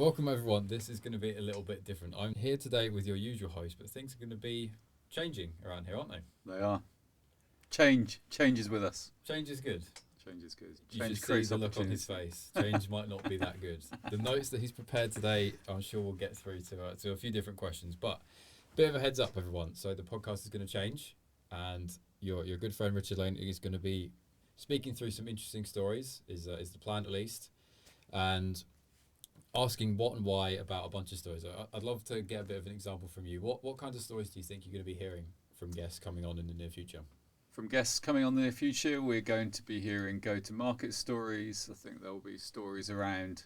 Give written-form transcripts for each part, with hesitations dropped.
Welcome everyone. This is going to be a little bit different. I'm here today with your usual host, but things are going to be changing around here, aren't they? They are. Change is with us. Change is good. Change is good. You Change should see creates the look on his opportunity. face. Change might not be that good. The notes that he's prepared today, I'm sure we'll get through to a few different questions. But bit of a heads up, everyone. So the podcast is going to change, and your good friend Richard Lane is going to be speaking through some interesting stories. Is the plan at least, and asking what and why about a bunch of stories. I'd love to get a bit of an example from you. What kinds of stories do you think you're going to be hearing from guests coming on in the near future? From guests coming on in the near future, we're going to be hearing go-to-market stories. I think there will be stories around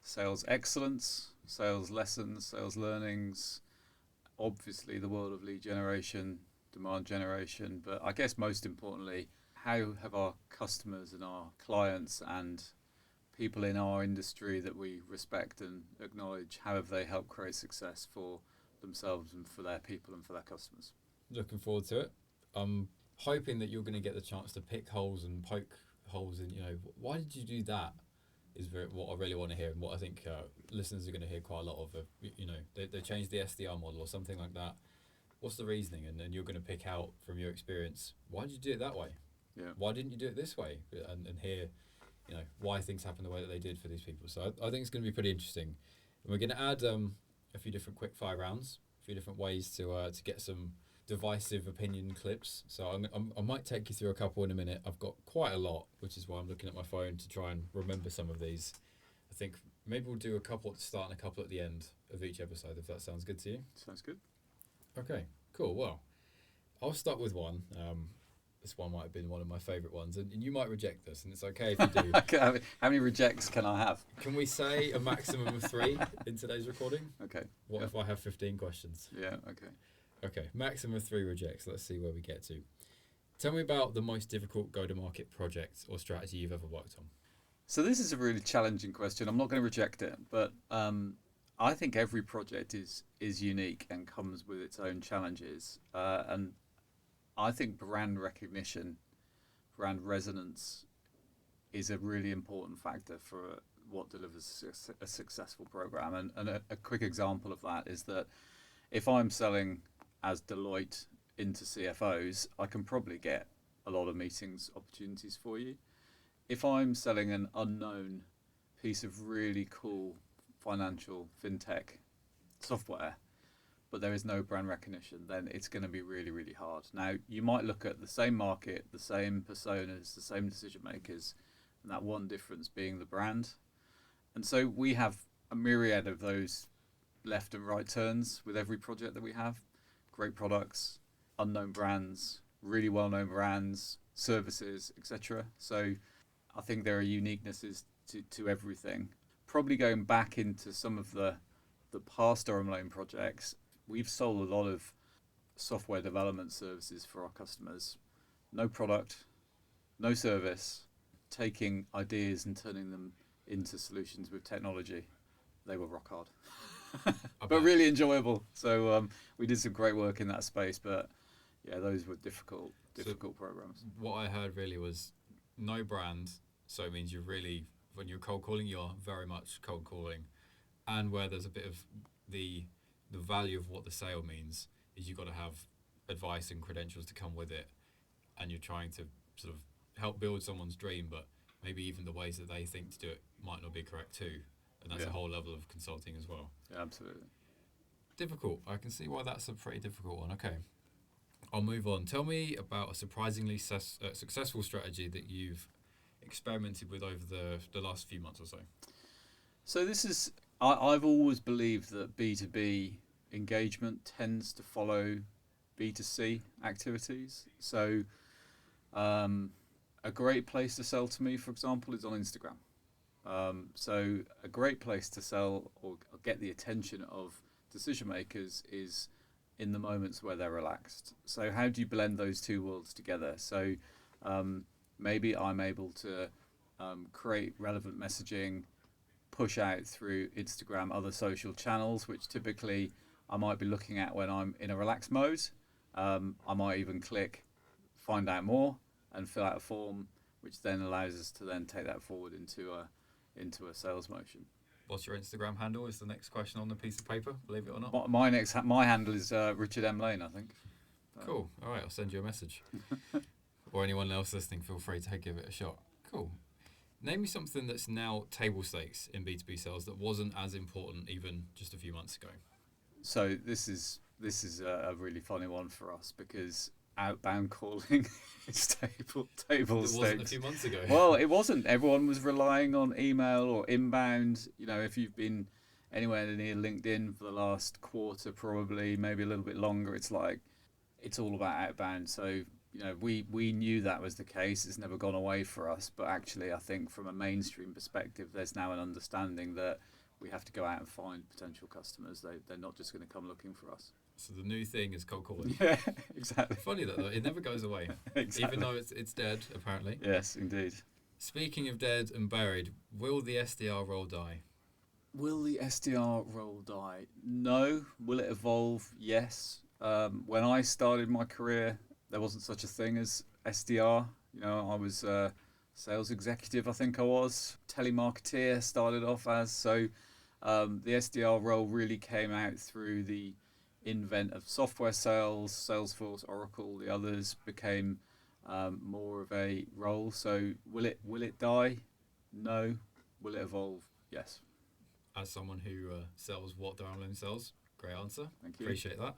sales excellence, sales lessons, sales learnings, obviously the world of lead generation, demand generation, but I guess most importantly, how have our customers and our clients and people in our industry that we respect and acknowledge, how have they helped create success for themselves and for their people and for their customers? Looking forward to it. I'm hoping that you're going to get the chance to pick holes and poke holes in, why did you do that? Is what I really want to hear, and what I think listeners are going to hear quite a lot of. They changed the SDR model or something like that. What's the reasoning? And then you're going to pick out from your experience, why did you do it that way? Yeah. Why didn't you do it this way? And hear, why things happen the way that they did for these people. So I think it's going to be pretty interesting. And we're going to add a few different quick fire rounds, a few different ways to get some divisive opinion clips. So I might take you through a couple in a minute. I've got quite a lot, which is why I'm looking at my phone to try and remember some of these. I think maybe we'll do a couple at the start and a couple at the end of each episode, if that sounds good to you. Sounds good. Okay, cool. Well, I'll start with one. This one might have been one of my favourite ones, and you might reject this, and it's okay if you do. How many rejects can I have? Can we say a maximum of 3 in today's recording? Okay. What if I have 15 questions? Yeah, okay. Okay, maximum of 3 rejects. Let's see where we get to. Tell me about the most difficult go-to-market project or strategy you've ever worked on. So this is a really challenging question. I'm not going to reject it, but I think every project is unique and comes with its own challenges. And I think brand recognition, brand resonance is a really important factor for what delivers a successful program. And a quick example of that is that if I'm selling as Deloitte into CFOs, I can probably get a lot of meetings opportunities for you. If I'm selling an unknown piece of really cool financial fintech software, but there is no brand recognition, then it's going to be really, really hard. Now, you might look at the same market, the same personas, the same decision makers, and that one difference being the brand. And so we have a myriad of those left and right turns with every project that we have. Great products, unknown brands, really well-known brands, services, etc. So I think there are uniquenesses to everything. Probably going back into some of the past durhamlane projects, we've sold a lot of software development services for our customers. No product, no service, taking ideas and turning them into solutions with technology. They were rock hard, but really enjoyable. So we did some great work in that space, but yeah, those were difficult programs. What I heard really was no brand, so it means when you're cold calling, you're very much cold calling, and where there's a bit of the value of what the sale means is you've got to have advice and credentials to come with it, and you're trying to sort of help build someone's dream, but maybe even the ways that they think to do it might not be correct too, and that's a whole level of consulting as well. Yeah, absolutely. Difficult. I can see why that's a pretty difficult one. Okay, I'll move on. Tell me about a surprisingly successful strategy that you've experimented with over the last few months or so. So this is, I've always believed that B2B engagement tends to follow B2C activities. So a great place to sell to me, for example, is on Instagram. So a great place to sell or get the attention of decision makers is in the moments where they're relaxed. So how do you blend those two worlds together? So maybe I'm able to create relevant messaging, push out through Instagram, other social channels, which typically I might be looking at when I'm in a relaxed mode. I might even click find out more and fill out a form, which then allows us to then take that forward into a sales motion. What's your Instagram handle? Is the next question on the piece of paper, believe it or not. My handle is Richard M. Lane, I think. Cool. All right, I'll send you a message. Or anyone else listening, feel free to give it a shot. Cool. Name me something that's now table stakes in B2B sales that wasn't as important even just a few months ago. So this is a really funny one for us because outbound calling is table It wasn't a stakes. few months ago. Well, it wasn't. Everyone was relying on email or inbound. You know, if you've been anywhere near LinkedIn for the last quarter, probably maybe a little bit longer, it's like it's all about outbound. So you know, we knew that was the case. It's never gone away for us. But actually, I think from a mainstream perspective, there's now an understanding that we have to go out and find potential customers. They're not just going to come looking for us. So the new thing is cold calling. Yeah, exactly. Funny that though, it never goes away. Exactly. Even though it's dead, apparently. Yes, indeed. Speaking of dead and buried, will the SDR role die? Will the SDR role die? No. Will it evolve? Yes. When I started my career, there wasn't such a thing as SDR. You know, I was a sales executive, I think I was. Telemarketer started off as. So the SDR role really came out through the invent of software sales. Salesforce, Oracle, the others became more of a role. So will it die? No. Will it evolve? Yes. As someone who sells what durhamlane sells, great answer. Thank you. Appreciate that.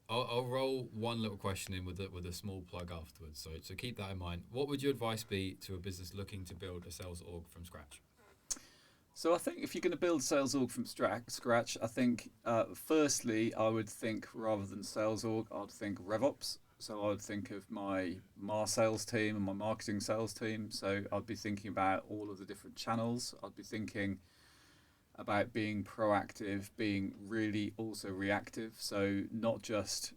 I'll roll one little question in with a small plug afterwards. So keep that in mind. What would your advice be to a business looking to build a sales org from scratch? So I think if you're going to build a sales org from scratch, I think firstly I would think rather than sales org, I'd think RevOps. So I would think of my sales team and my marketing sales team. So I'd be thinking about all of the different channels. I'd be thinking about being proactive, being really also reactive. So not just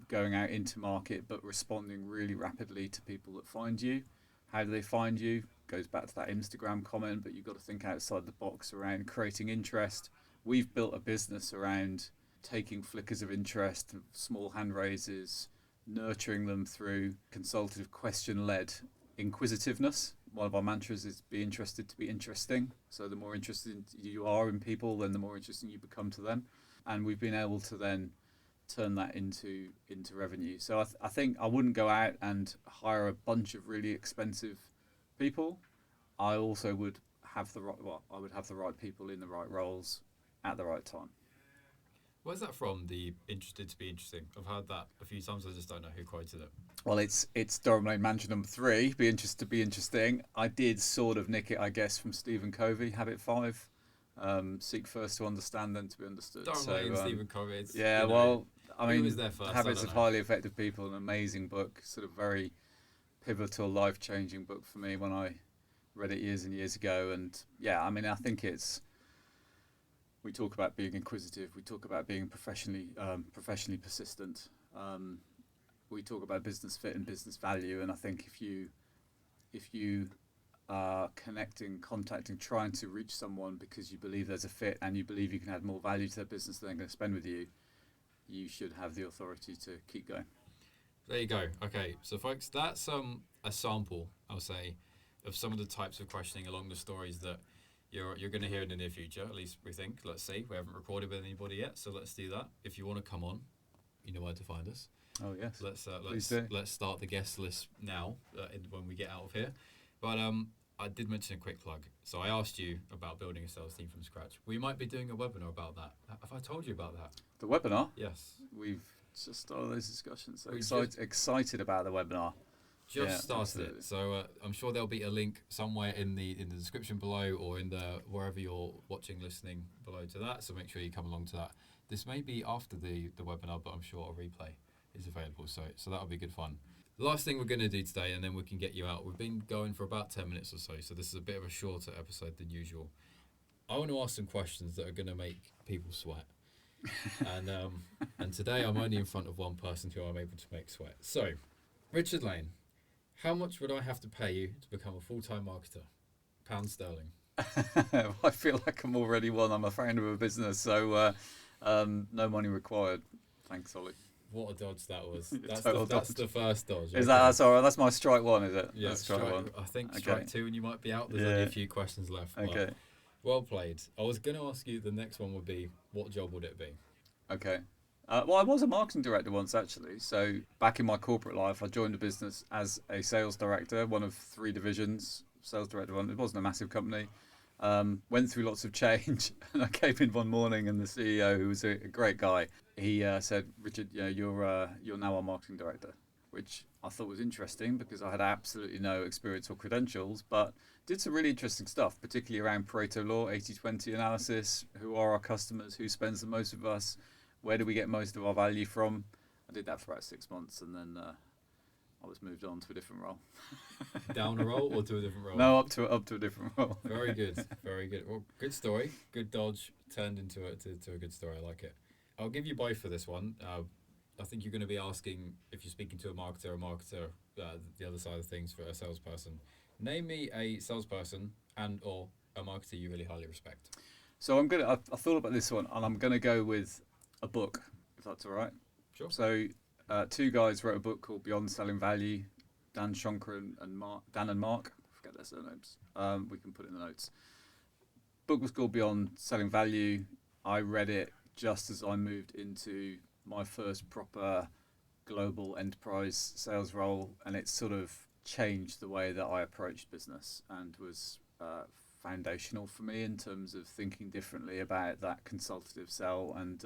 going out into market, but responding really rapidly to people that find you. How do they find you? Goes back to that Instagram comment, but you've got to think outside the box around creating interest. We've built a business around taking flickers of interest, small hand raises, nurturing them through consultative question-led inquisitiveness. One of our mantras is be interested to be interesting. So the more interested you are in people, then the more interesting you become to them. And we've been able to then turn that into revenue. So I think I wouldn't go out and hire a bunch of really expensive people. I also would have the right people in the right roles at the right time. Where's that from, the interested to be interesting? I've heard that a few times, I just don't know who quoted it. Well, it's durhamlane mantra number 3, be interested to be interesting. I did sort of nick it, I guess, from Stephen Covey, Habit 5. Seek first to understand, then to be understood. Durhamlane, Stephen Covey. Yeah, well, I mean, was there first? Habits of Highly Effective People, an amazing book, sort of very pivotal, life-changing book for me when I read it years and years ago. And yeah, I mean, I think we talk about being inquisitive, we talk about being professionally persistent, we talk about business fit and business value, and I think if you are contacting, trying to reach someone because you believe there's a fit and you believe you can add more value to their business than they're going to spend with you, you should have the authority to keep going. There you go. Okay, so folks, that's a sample, I'll say, of some of the types of questioning along the stories that you're going to hear in the near future. At least we think. Let's see. We haven't recorded with anybody yet, so let's do that. If you want to come on, you know where to find us. Oh yes. Let's start the guest list now when we get out of here. But I did mention a quick plug. So I asked you about building a sales team from scratch. We might be doing a webinar about that. Have I told you about that? The webinar? Yes. We've just started those discussions. So excited about the webinar. Started absolutely. It. So I'm sure there'll be a link somewhere in the description below or in the wherever you're watching, listening below to that. So make sure you come along to that. This may be after the webinar, but I'm sure a replay is available. So that'll be good fun. The last thing we're going to do today, and then we can get you out. We've been going for about 10 minutes or so this is a bit of a shorter episode than usual. I want to ask some questions that are going to make people sweat. And today I'm only in front of one person who I'm able to make sweat. So, Richard Lane, how much would I have to pay you to become a full-time marketer? Pounds sterling. I feel like I'm already one. I'm a founder of a business, so no money required. Thanks, Ollie. What a dodge that was. That's the first dodge. Is that that's all right? That's my strike one, is it? Yeah, strike one. I think strike 2 and you might be out. There's only a few questions left. Okay. Well played. I was going to ask you, the next one would be, what job would it be? Okay. Well, I was a marketing director once, actually. So back in my corporate life, I joined a business as a sales director, one of three divisions. Sales director one. It wasn't a massive company. Went through lots of change, and I came in one morning, and the CEO, who was a great guy, he said, "Richard, you're now our marketing director," which I thought was interesting because I had absolutely no experience or credentials, but did some really interesting stuff, particularly around Pareto law, 80-20 analysis. Who are our customers? Who spends the most with us? Where do we get most of our value from? I did that for about 6 months, and then I was moved on to a different role. Down a role or to a different role? No, up to a different role. Very good, very good. Well, good story. Good dodge turned into a good story. I like it. I'll give you both for this one. I think you're going to be asking, if you're speaking to a marketer, the other side of things for a salesperson. Name me a salesperson and or a marketer you really highly respect. So I thought about this one, and I'm gonna go with a book, if that's all right. Sure. So, two guys wrote a book called Beyond Selling Value. Dan Shonker Dan and Mark. I forget their surnames. We can put it in the notes. Book was called Beyond Selling Value. I read it just as I moved into my first proper global enterprise sales role, and it sort of changed the way that I approached business and was foundational for me in terms of thinking differently about that consultative sell, and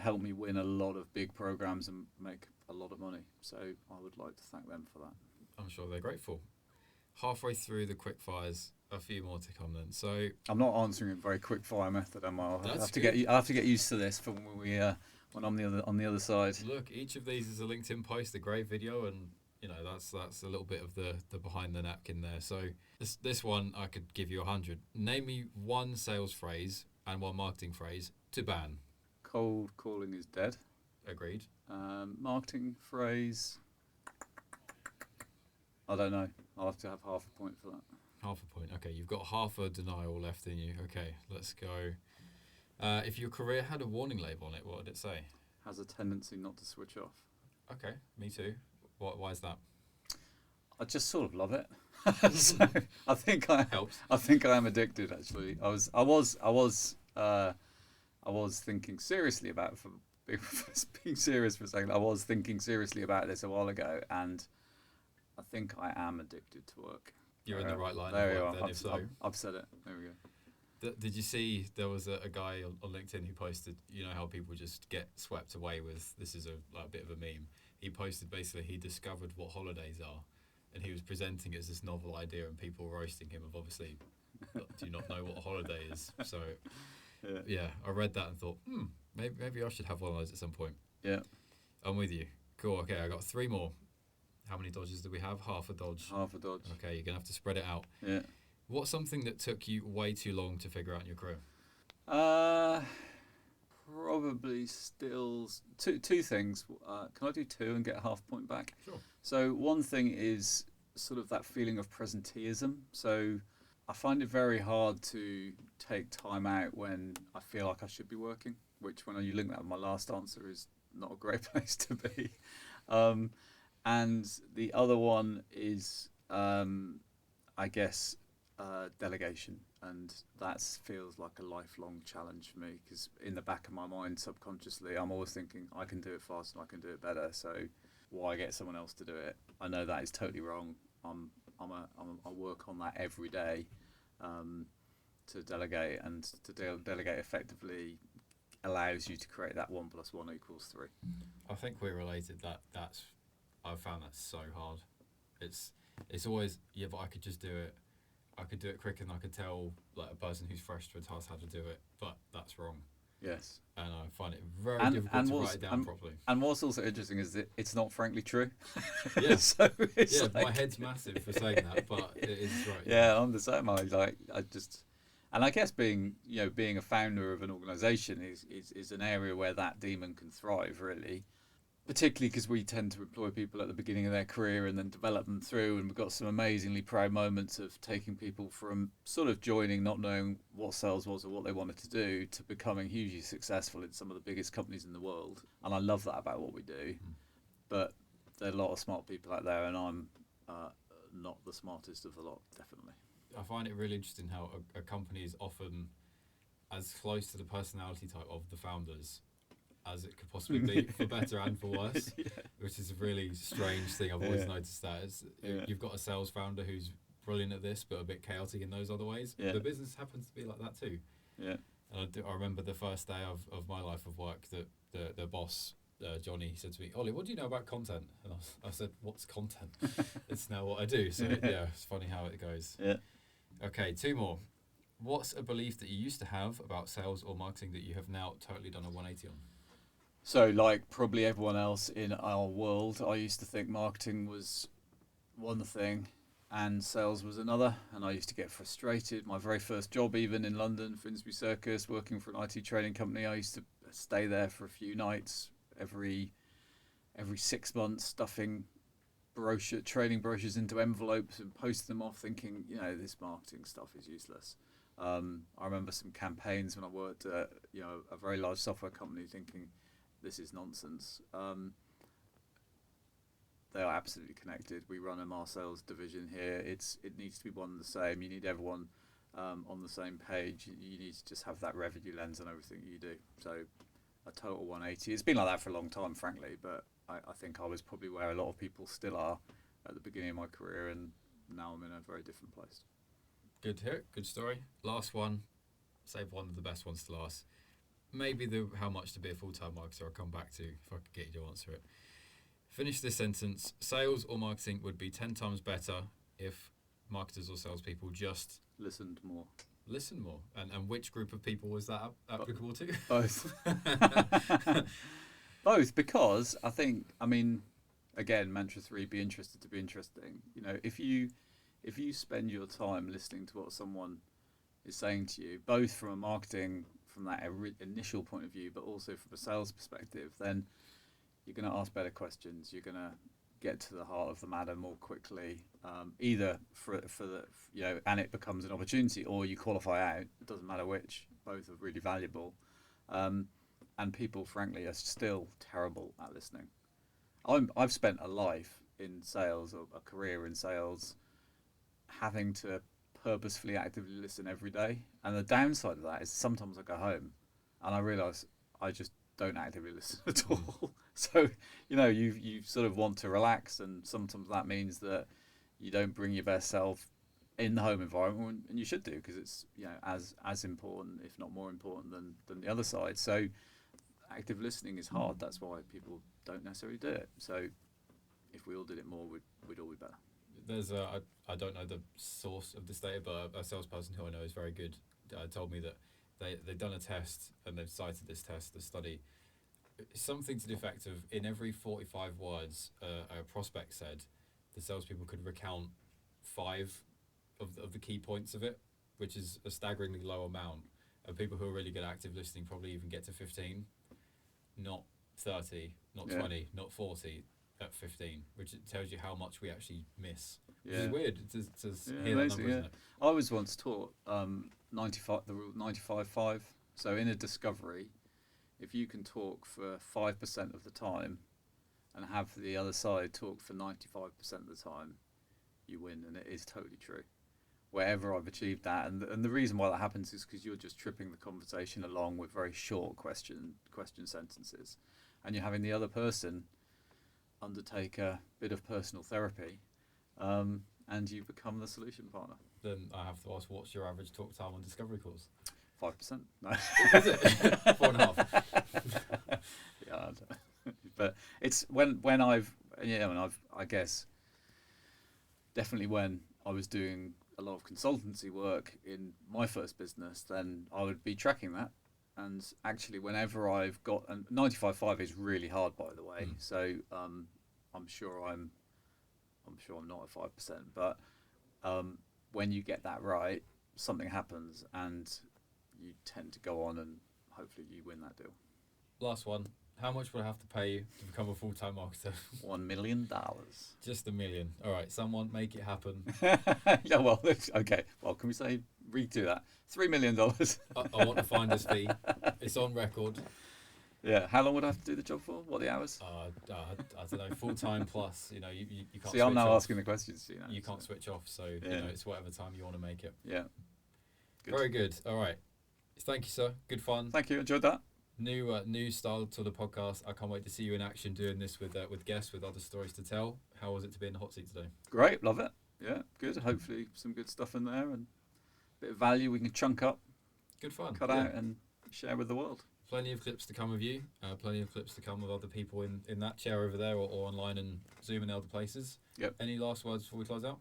helped me win a lot of big programs and make a lot of money. So I would like to thank them for that. I'm sure they're grateful. Halfway through the quick fires, a few more to come then. So I'm not answering in a very quick fire method, am I? I'll have to get used to this for when I'm on the other side. Look, each of these is a LinkedIn post, a great video, and that's a little bit of the behind the napkin there. So this one I could give you 100. Name me one sales phrase and one marketing phrase to ban. Cold calling is dead. Agreed. Marketing phrase, I don't know. I'll have to have half a point for that. Half a point. Okay, you've got half a denial left in you. Okay, let's go. If your career had a warning label on it, what would it say? Has a tendency not to switch off. Okay, me too. Why is that? I just sort of love it. So I think I am addicted. Actually, I was thinking seriously about it, being serious for a second. I was thinking seriously about this a while ago, and I think I am addicted to work. You're in the right line. There you are. I've said it. There we go. Did you see there was a guy on LinkedIn who posted, how people just get swept away with, this is a bit of a meme. He posted basically he discovered what holidays are, and he was presenting it as this novel idea, and people were roasting him of obviously, do you not know what a holiday is? So yeah, I read that and thought, maybe I should have one of those at some point. Yeah. I'm with you. Cool, okay, I got 3 more. How many dodges do we have? Half a dodge. Half a dodge. Okay, you're going to have to spread it out. Yeah. What's something that took you way too long to figure out in your career? Probably still two things. Can I do 2 and get a half point back? Sure. So one thing is sort of that feeling of presenteeism. So I find it very hard to take time out when I feel like I should be working, which when you link that with my last answer is not a great place to be. And the other one is, I guess, delegation, and that feels like a lifelong challenge for me, because in the back of my mind subconsciously I'm always thinking I can do it faster and I can do it better, so why get someone else to do it? I know that is totally wrong. I work on that every day, to delegate, and to delegate effectively allows you to create that 1 + 1 = 3. I think we're related. I've found that so hard. It's always, but I could just do it. I could do it quicker than I could tell like a person who's fresh to a task how to do it, but that's wrong. Yes. And I find it very difficult to write it down properly. And what's also interesting is that it's not frankly true. Yeah. So it's my head's massive for saying that, but it is right. Yeah, I'm the same. And I guess being a founder of an organisation is an area where that demon can thrive, really. Particularly because we tend to employ people at the beginning of their career and then develop them through, and we've got some amazingly proud moments of taking people from sort of joining, not knowing what sales was or what they wanted to do, to becoming hugely successful in some of the biggest companies in the world. And I love that about what we do. But there are a lot of smart people out there, and I'm not the smartest of the lot, definitely. I find it really interesting how a company is often as close to the personality type of the founders as it could possibly be, for better and for worse, which is a really strange thing. I've always noticed that. You've got a sales founder who's brilliant at this, but a bit chaotic in those other ways. Yeah. The business happens to be like that too. Yeah. And I remember the first day of my life of work that the boss, Johnny, said to me, Ollie, what do you know about content? And I said, what's content? It's now what I do. So yeah, it's funny how it goes. Yeah. Okay, 2 more. What's a belief that you used to have about sales or marketing that you have now totally done a 180 on? So, like probably everyone else in our world, I used to think marketing was one thing and sales was another, and I used to get frustrated. My very first job, even in London, Finsbury Circus, working for an IT training company, I used to stay there for a few nights every 6 months, stuffing training brochures into envelopes and posting them off, thinking, this marketing stuff is useless. I remember some campaigns when I worked at a very large software company, thinking, this is nonsense. They are absolutely connected. We run a sales division here. It needs to be one and the same. You need everyone on the same page. You need to just have that revenue lens on everything you do. So a total 180. It's been like that for a long time, frankly, but I think I was probably where a lot of people still are at the beginning of my career, and now I'm in a very different place. Good to hear. Good story. Last one. Save one of the best ones to last. Maybe how much to be a full-time marketer I'll come back to if I could get you to answer it. Finish this sentence. Sales or marketing would be 10 times better if marketers or salespeople just listened more. Listen more. And which group of people was that applicable to? Both. Both, because again, mantra 3, be interested to be interesting. If you spend your time listening to what someone is saying to you, both from a marketing, from that initial point of view, but also from a sales perspective, then you're going to ask better questions. You're going to get to the heart of the matter more quickly, either for the and it becomes an opportunity, or you qualify out. It doesn't matter which. Both are really valuable, and people, frankly, are still terrible at listening. I've spent a life in sales, or a career in sales, having to purposefully actively listen every day, and the downside of that is sometimes I go home and I realise I just don't actively listen at all. So you sort of want to relax, and sometimes that means that you don't bring your best self in the home environment, and you should do, because it's as important, if not more important, than the other side. So active listening is hard. That's why people don't necessarily do it. So if we all did it more, we'd all be better. There's I don't know the source of this data, but a salesperson who I know is very good told me that they've done a test, and they've cited this test, the study, something to the effect of, in every 45 words a prospect said, the salespeople could recount 5 of the key points of it, which is a staggeringly low amount. And people who are really good at active listening probably even get to 15, not 30, not 20, not 40. At 15, which it tells you how much we actually miss. Which is weird to hear that number, isn't it? I was once taught 95, the rule 95-5. So in a discovery, if you can talk for 5% of the time and have the other side talk for 95% of the time, you win, and it is totally true. Wherever I've achieved that, and the reason why that happens is because you're just tripping the conversation along with very short question sentences, and you're having the other person undertake a bit of personal therapy, and you become the solution partner. Then I have to ask, what's your average talk time on discovery calls? 5%. No. Is it? 4.5. Yeah, but it's when I've I guess definitely when I was doing a lot of consultancy work in my first business, then I would be tracking that. And actually, whenever I've got, and 95.5 is really hard, by the way. So I'm sure I'm not at 5%. But when you get that right, something happens, and you tend to go on, and hopefully you win that deal. Last one. How much would I have to pay you to become a full-time marketer? $1 million. Just $1 million. All right, someone make it happen. Yeah, well, okay. Well, can we say redo that? $3 million. I want a finder's fee. It's on record. Yeah. How long would I have to do the job for? What are the hours? I don't know, full time plus. You know, you can't. See, I'm switch now off. asking the questions. You know, You can't switch off, so you Yeah. know it's whatever time you want to make it. Yeah. Good. Very good. All right. Thank you, sir. Good fun. Thank you. Enjoyed that. New style to the podcast. I can't wait to see you in action doing this with guests with other stories to tell. How was it to be in the hot seat today? Great. Love it. Yeah. Good. Hopefully some good stuff in there and a bit of value we can chunk up, Good fun. cut out, and share with the world. Plenty of clips to come with you. Plenty of clips to come with other people in that chair over there or online and Zoom and other places. Yep. Any last words before we close out?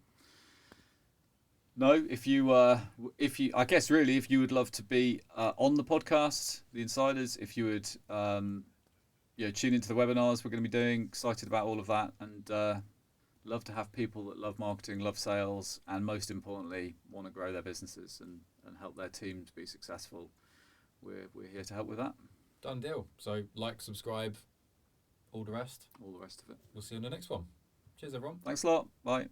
No, if you, I guess really, if you would love to be on the podcast, the insiders, if you would, tune into the webinars we're going to be doing. Excited about all of that, and love to have people that love marketing, love sales, and most importantly, want to grow their businesses and help their teams be successful. We're here to help with that. Done deal. So like, subscribe, all the rest. All the rest of it. We'll see you on the next one. Cheers, everyone. Thanks a lot. Bye.